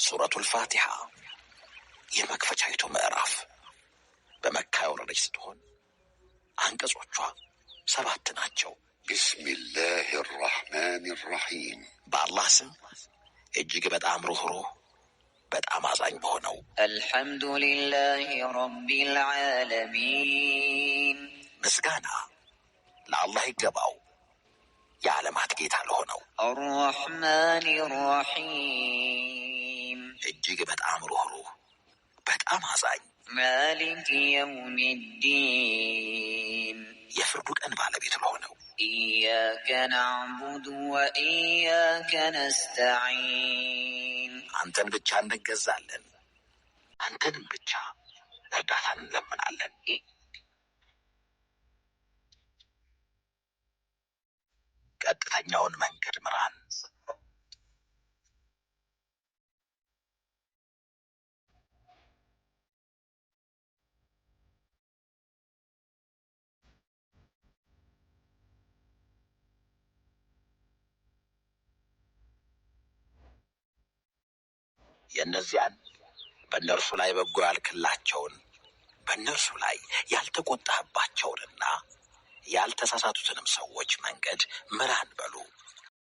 ሱረቱል ፋቲሃ የመክፈቻይቱ ምዕራፍ በመካ የወረደች ስትሆን አንቀጾቿ 7 ናቸው። ቢስሚላህ አርረሕማን አርረሒም በአላህ ስም እጅግ በጣም ሩህሩህ በጣም አዛኝ በሆነው አልሐምዱሊላሂ ረቢል ዓለሚን ምስጋና ለአላህ ይገባው የዓለማት ጌታ ለሆነው አርረሕማን አርረሒም እጅግ በጣም ሩህሩህ በጣም አዛኝ ማሊክ የውሚዲን የፍርዱ ቀን ባለቤት ለሆነው ኢያከ ነዕቡዱ ወኢያከ ነስተዒን አንተን ብቻ እንገዛለን፣ አንተንም ብቻ እርዳታን እንለምናለን። ቀጥተኛውን መንገድ ምራን። የእነዚያን በእነርሱ ላይ በጎ ያልክላቸውን በእነርሱ ላይ ያልተቆጣህባቸውንና ያልተሳሳቱትንም ሰዎች መንገድ ምራን በሉ።